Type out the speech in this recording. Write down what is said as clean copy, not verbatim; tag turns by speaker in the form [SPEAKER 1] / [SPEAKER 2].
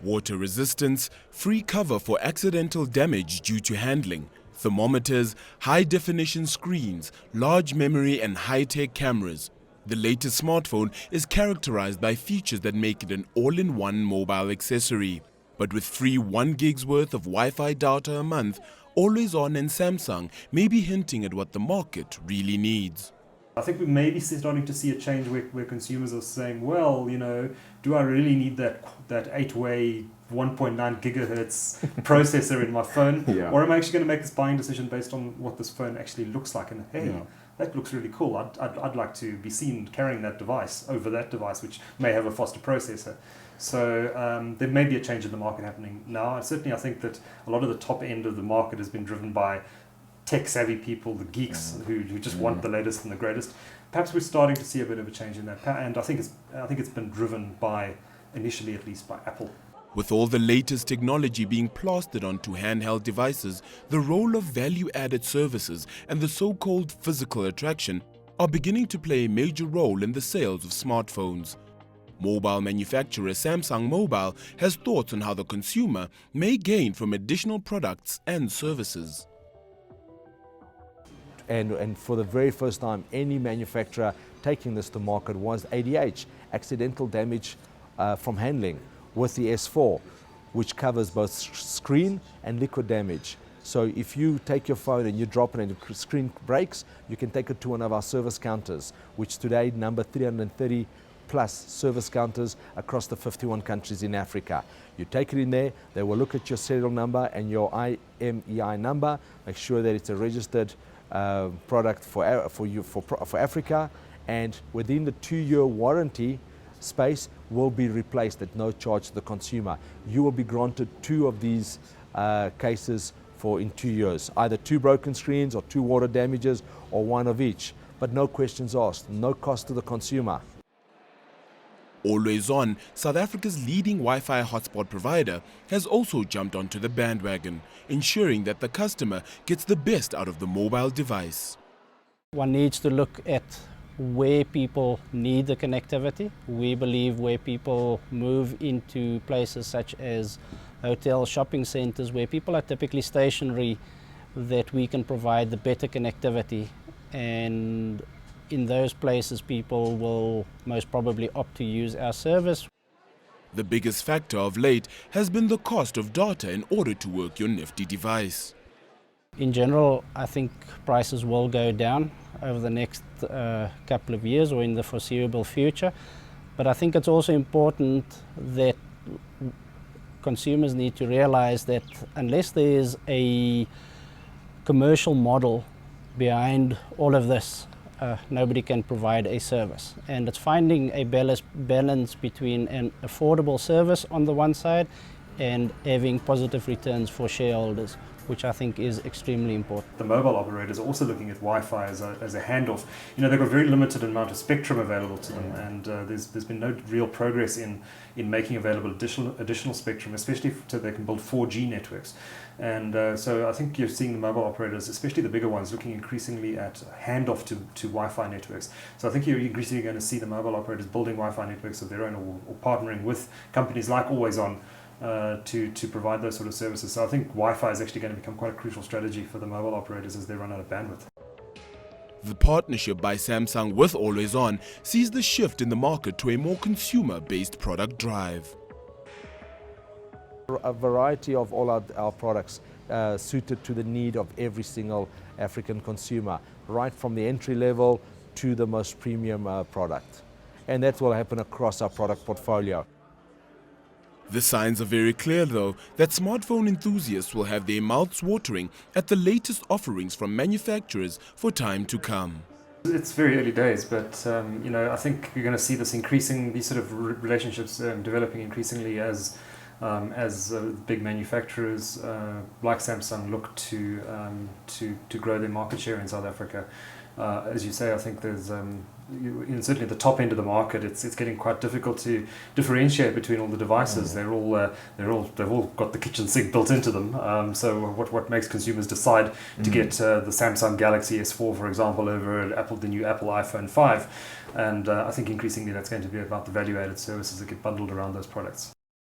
[SPEAKER 1] Water resistance, free cover for accidental damage due to handling, thermometers, high-definition screens, large memory and high-tech cameras. The latest smartphone is characterized by features that make it an all-in-one mobile accessory. But with free 1 gig's worth of Wi-Fi data a month, Always On and Samsung may be hinting at what the market really needs.
[SPEAKER 2] I think we may be starting to see a change where consumers are saying, well, do I really need that 8-way 1.9 gigahertz processor in my phone?
[SPEAKER 3] Yeah.
[SPEAKER 2] Or am I actually going to make this buying decision based on what this phone actually looks like? And hey, that looks really cool. I'd like to be seen carrying that device over that device, which may have a faster processor. So there may be a change in the market happening now. And certainly I think that a lot of the top end of the market has been driven by tech-savvy people, the geeks who just want the latest and the greatest. Perhaps we're starting to see a bit of a change in that, and I think it's been driven by, initially at least, by Apple.
[SPEAKER 1] With all the latest technology being plastered onto handheld devices, the role of value-added services and the so-called physical attraction are beginning to play a major role in the sales of smartphones. Mobile manufacturer Samsung Mobile has thoughts on how the consumer may gain from additional products and services.
[SPEAKER 3] And for the very first time, any manufacturer taking this to market was ADH, accidental damage from handling, with the S4, which covers both screen and liquid damage. So if you take your phone and you drop it and the screen breaks, you can take it to one of our service counters, which today number 330 plus service counters across the 51 countries in Africa. You take it in there, they will look at your serial number and your IMEI number, make sure that it's a registered product for Africa, and within the 2-year warranty space will be replaced at no charge to the consumer. You will be granted 2 of these cases in 2 years, either 2 broken screens or 2 water damages or 1 of each, but no questions asked, no cost to the consumer.
[SPEAKER 1] Always On, South Africa's leading Wi-Fi hotspot provider, has also jumped onto the bandwagon, ensuring that the customer gets the best out of the mobile device.
[SPEAKER 4] One needs to look at where people need the connectivity. We believe where people move into places such as hotels, shopping centers, where people are typically stationary, that we can provide the better connectivity, and in those places people will most probably opt to use our service.
[SPEAKER 1] The biggest factor of late has been the cost of data in order to work your nifty device.
[SPEAKER 4] In general, I think prices will go down over the next couple of years or in the foreseeable future, but I think it's also important that consumers need to realize that unless there's a commercial model behind all of this, nobody can provide a service. And it's finding a balance between an affordable service on the one side and having positive returns for shareholders, which I think is extremely important.
[SPEAKER 2] The mobile operators are also looking at Wi-Fi as a handoff. They've got a very limited amount of spectrum available to them, and there's been no real progress in making available additional spectrum, especially so they can build 4G networks. And so I think you're seeing the mobile operators, especially the bigger ones, looking increasingly at handoff to Wi-Fi networks. So I think you're increasingly going to see the mobile operators building Wi-Fi networks of their own, or partnering with companies like Always On to provide those sort of services. So I think Wi-Fi is actually going to become quite a crucial strategy for the mobile operators as they run out of bandwidth.
[SPEAKER 1] The partnership by Samsung with Always On sees the shift in the market to a more consumer-based product drive.
[SPEAKER 3] A variety of all our products suited to the need of every single African consumer, right from the entry level to the most premium product. And that will happen across our product portfolio.
[SPEAKER 1] The signs are very clear, though, that smartphone enthusiasts will have their mouths watering at the latest offerings from manufacturers for time to come.
[SPEAKER 2] It's very early days, but I think you're going to see this these sort of relationships developing increasingly as big manufacturers like Samsung look to grow their market share in South Africa. As you say, I think there's certainly at the top end of the market, it's getting quite difficult to differentiate between all the devices. They've all got the kitchen sink built into them. So what makes consumers decide to get the Samsung Galaxy S4, for example, over the new Apple iPhone 5? And I think increasingly that's going to be about the value-added services that get bundled around those products.